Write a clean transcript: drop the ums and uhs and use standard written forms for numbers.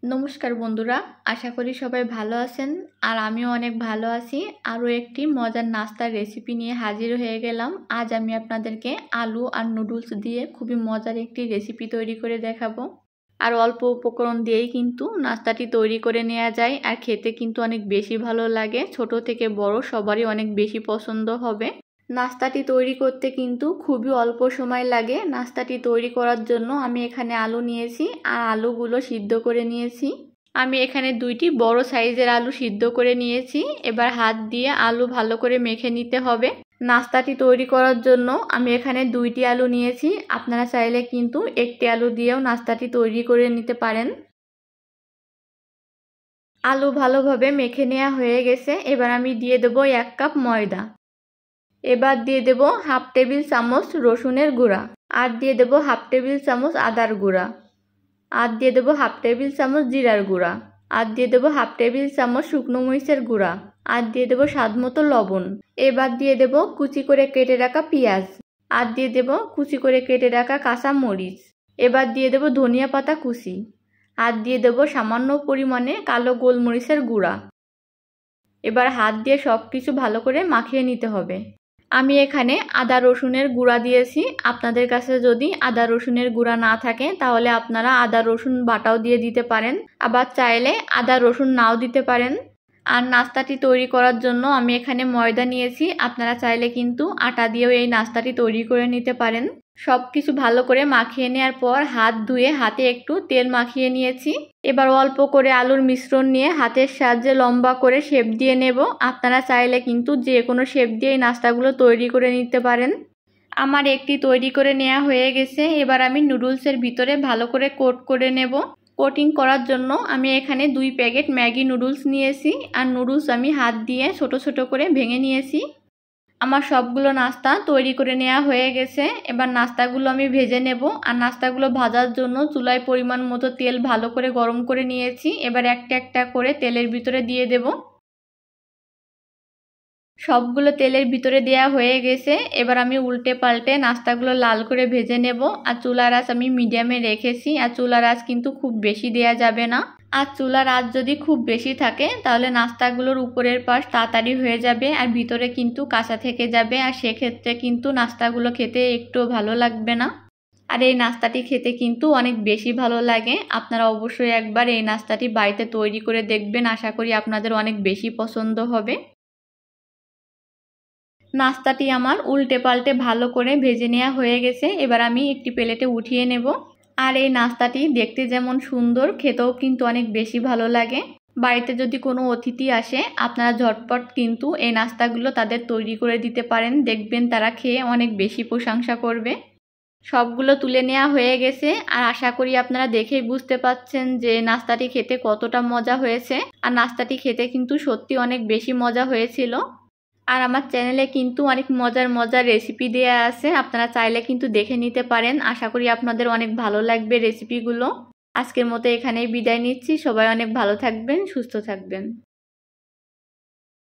নমস্কার বন্ধুরা, আশা করি সবাই ভালো আছেন আর আমিও অনেক ভালো আছি। আরও একটি মজার নাস্তার রেসিপি নিয়ে হাজির হয়ে গেলাম। আজ আমি আপনাদেরকে আলু আর নুডলস দিয়ে খুবই মজার একটি রেসিপি তৈরি করে দেখাবো। আর অল্প উপকরণ দিয়েই কিন্তু নাস্তাটি তৈরি করে নেওয়া যায় আর খেতে কিন্তু অনেক বেশি ভালো লাগে। ছোট থেকে বড় সবারই অনেক বেশি পছন্দ হবে। নাস্তাটি তৈরি করতে কিন্তু খুবই অল্প সময় লাগে। নাস্তাটি তৈরি করার জন্য আমি এখানে আলু নিয়েছি আর আলুগুলো সিদ্ধ করে নিয়েছি। আমি এখানে দুইটি বড় সাইজের আলু সিদ্ধ করে নিয়েছি। এবার হাত দিয়ে আলু ভালো করে মেখে নিতে হবে। নাস্তাটি তৈরি করার জন্য আমি এখানে দুইটি আলু নিয়েছি। আপনারা চাইলে কিন্তু একটি আলু দিয়েও নাস্তাটি তৈরি করে নিতে পারেন। আলু ভালোভাবে মেখে নেওয়া হয়ে গেছে। এবার আমি দিয়ে দেবো 1 কাপ ময়দা। এবার দিয়ে দেব হাফ টেবিল চামচ রসুনের গুঁড়া, আর দিয়ে দেব হাফ টেবিল চামচ আদার গুঁড়া, আর দিয়ে দেব হাফ টেবিল চামচ জিরার গুঁড়া, আর দিয়ে দেব হাফ টেবিল চামচ শুকনো মরিচের গুঁড়া, আর দিয়ে দেব স্বাদমতো লবণ। এবার দিয়ে দেব কুচি করে কেটে রাখা পেঁয়াজ, আর দিয়ে দেব কুচি করে কেটে রাখা কাঁচা মরিচ। এবার দিয়ে দেব ধনিয়া পাতা কুচি, আর দিয়ে দেব সামান্য পরিমাণে কালো গোলমরিচের গুঁড়া। এবার হাত দিয়ে সব কিছু ভালো করে মাখিয়ে নিতে হবে। আমি এখানে আদা রসুনের গুঁড়া দিয়েছি। আপনাদের কাছে যদি আদা রসুনের গুঁড়া না থাকে তাহলে আপনারা আদা রসুন বাটাও দিয়ে দিতে পারেন, আবার চাইলে আদা রসুন নাও দিতে পারেন। আর নাস্তাটি তৈরি করার জন্য আমি এখানে ময়দা নিয়েছি। আপনারা চাইলে কিন্তু আটা দিয়েও এই নাস্তাটি তৈরি করে নিতে পারেন। সব কিছু ভালো করে মাখিয়ে নেওয়ার পর হাত ধুয়ে হাতে একটু তেল মাখিয়ে নিয়েছি। এবার অল্প করে আলুর মিশ্রণ নিয়ে হাতের সাহায্যে লম্বা করে শেপ দিয়ে নেব। আপনারা চাইলে কিন্তু যে কোনো শেপ দিয়ে এই নাস্তাগুলো তৈরি করে নিতে পারেন। আমার একটি তৈরি করে নেওয়া হয়ে গেছে। এবার আমি নুডলসের ভিতরে ভালো করে কোট করে নেব। কোটিং করার জন্য আমি এখানে 2 প্যাকেট ম্যাগি নুডলস নিয়েছি, আর নুডলস আমি হাত দিয়ে ছোট ছোট করে ভেঙে নিয়েছি। আমার সবগুলো নাস্তা তৈরি করে নেওয়া হয়ে গেছে। এবার নাস্তাগুলো আমি ভেজে নেব। আর নাস্তাগুলো ভাজার জন্য চুলায় পরিমাণ মতো তেল ভালো করে গরম করে নিয়েছি। এবার একটা একটা করে তেলের ভিতরে দিয়ে দেব। সবগুলো তেলের ভিতরে দেওয়া হয়ে গেছে। এবার আমি উল্টে পাল্টে নাস্তাগুলো লাল করে ভেজে নেব। আর চুলার আঁচ আমি মিডিয়ামে রেখেছি। আর চুলার আঁচ কিন্তু খুব বেশি দেওয়া যাবে না। আর চুলার আঁচ যদি খুব বেশি থাকে তাহলে নাস্তাগুলোর উপরের পাশ তাড়াতাড়ি হয়ে যাবে আর ভিতরে কিন্তু কাঁচা থেকে যাবে, আর সেক্ষেত্রে কিন্তু নাস্তাগুলো খেতে একটু ভালো লাগবে না। আর এই নাস্তাটি খেতে কিন্তু অনেক বেশি ভালো লাগে। আপনারা অবশ্যই একবার এই নাস্তাটি বাড়িতে তৈরি করে দেখবেন। আশা করি আপনাদের অনেক বেশি পছন্দ হবে। নাস্তাটি আমার উল্টে পাল্টে ভালো করে ভেজে নেওয়া হয়ে গেছে। এবার আমি একটি প্লেটে উঠিয়ে নেব। আর এই নাস্তাটি দেখতে যেমন সুন্দর, খেতেও কিন্তু অনেক বেশি ভালো লাগে। বাড়িতে যদি কোনো অতিথি আসে আপনারা ঝটপট কিন্তু এই নাস্তাগুলো তাদের তৈরি করে দিতে পারেন। দেখবেন তারা খেয়ে অনেক বেশি প্রশংসা করবে। সবগুলো তুলে নেওয়া হয়ে গেছে। আর আশা করি আপনারা দেখেই বুঝতে পাচ্ছেন যে নাস্তাটি খেতে কতটা মজা হয়েছে। আর নাস্তাটি খেতে কিন্তু সত্যি অনেক বেশি মজা হয়েছিল। আর আমার চ্যানেলে কিন্তু অনেক মজার মজার রেসিপি দেয়া আছে, আপনারা চাইলে কিন্তু দেখে নিতে পারেন। আশা করি আপনাদের অনেক ভালো লাগবে রেসিপিগুলো। আজকের মতো এখানেই বিদায় নিচ্ছি। সবাই অনেক ভালো থাকবেন, সুস্থ থাকবেন।